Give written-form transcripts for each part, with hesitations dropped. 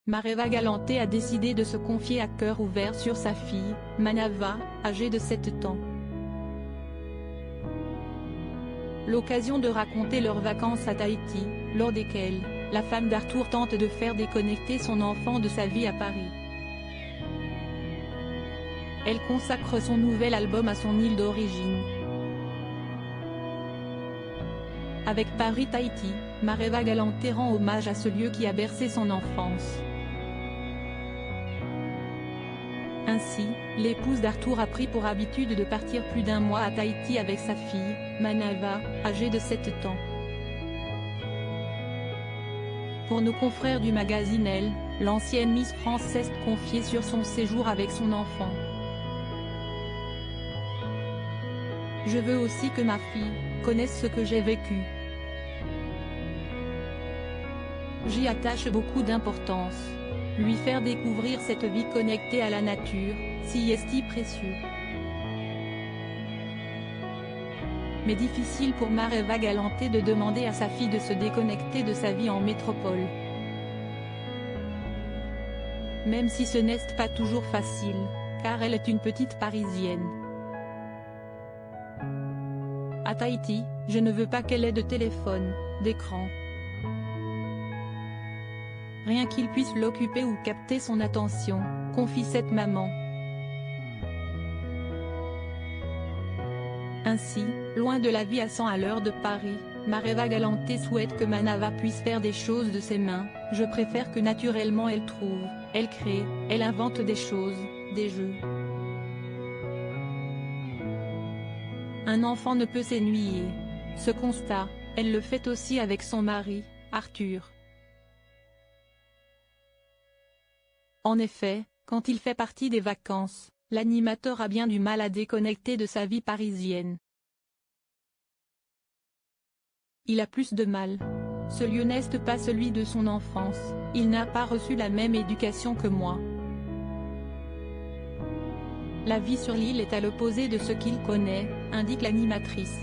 Mareva Galanté a décidé de se confier à cœur ouvert sur sa fille, Manava, âgée de 7 ans. L'occasion de raconter leurs vacances à Tahiti, lors desquelles, la femme d'Arthur tente de faire déconnecter son enfant de sa vie à Paris. Elle consacre son nouvel album à son île d'origine. Avec Paris-Tahiti, Mareva Galanté rend hommage à ce lieu qui a bercé son enfance. Ainsi, l'épouse d'Arthur a pris pour habitude de partir plus d'1 mois à Tahiti avec sa fille, Manava, âgée de 7 ans. Pour nos confrères du magazine Elle, l'ancienne Miss France s'est confiée sur son séjour avec son enfant. Je veux aussi que ma fille connaisse ce que j'ai vécu. J'y attache beaucoup d'importance. Lui faire découvrir cette vie connectée à la nature, si est précieux. Mais difficile pour Mareva Galanté de demander à sa fille de se déconnecter de sa vie en métropole. Même si ce n'est pas toujours facile, car elle est une petite Parisienne. À Tahiti, je ne veux pas qu'elle ait de téléphone, d'écran. Rien qu'il puisse l'occuper ou capter son attention, confie cette maman. Ainsi, loin de la vie à 100 à l'heure de Paris, Mareva Galanté souhaite que Manava puisse faire des choses de ses mains. Je préfère que naturellement elle trouve, elle crée, elle invente des choses, des jeux. Un enfant ne peut s'ennuyer. Ce constat, elle le fait aussi avec son mari, Arthur. En effet, quand il fait partie des vacances, l'animateur a bien du mal à déconnecter de sa vie parisienne. Il a plus de mal. Ce lieu n'est pas celui de son enfance, il n'a pas reçu la même éducation que moi. La vie sur l'île est à l'opposé de ce qu'il connaît, indique l'animatrice.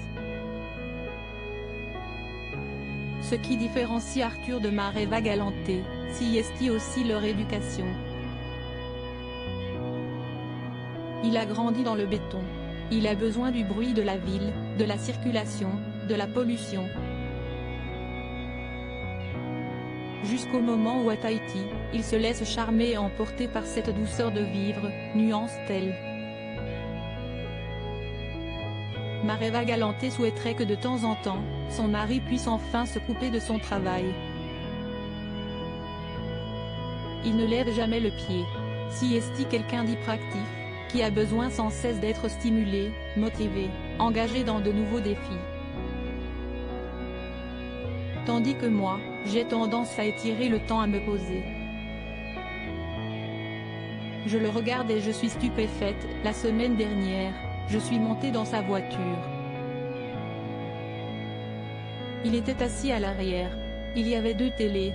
Ce qui différencie Arthur de Mareva Galanté, c'est aussi leur éducation. Il a grandi dans le béton. Il a besoin du bruit de la ville, de la circulation, de la pollution. Jusqu'au moment où à Tahiti, il se laisse charmer et emporter par cette douceur de vivre, nuance-t-elle. Mareva Galanté souhaiterait que de temps en temps, son mari puisse enfin se couper de son travail. Il ne lève jamais le pied. Si est quelqu'un d'hyperactif, qui a besoin sans cesse d'être stimulé, motivé, engagé dans de nouveaux défis. Tandis que moi, j'ai tendance à étirer le temps à me poser. Je le regarde et je suis stupéfaite. La semaine dernière, je suis montée dans sa voiture. Il était assis à l'arrière. Il y avait 2 télés,